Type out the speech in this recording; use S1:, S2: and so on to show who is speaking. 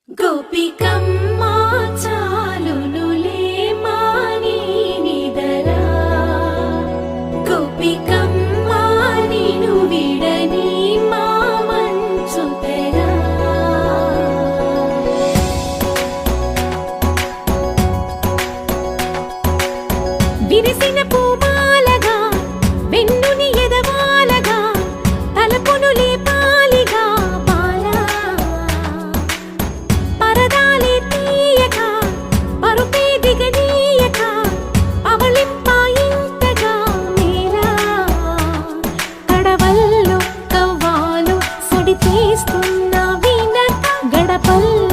S1: గోపికమ్మా చాలునులే మాని నిదరా గోపికమ్మా నిను విడని మా మంచు తెరా విరిసిన పూమాలగా వెన్నుని ఎదవాలగా తలపును లేపాలిగా బాలా పరదాలే తీయక పరుపే దిగనీయక అవళింపాయింతగా మేరా కడవల్లో కవ్వాలు సడి తీస్తున్న వినక గడపల్లో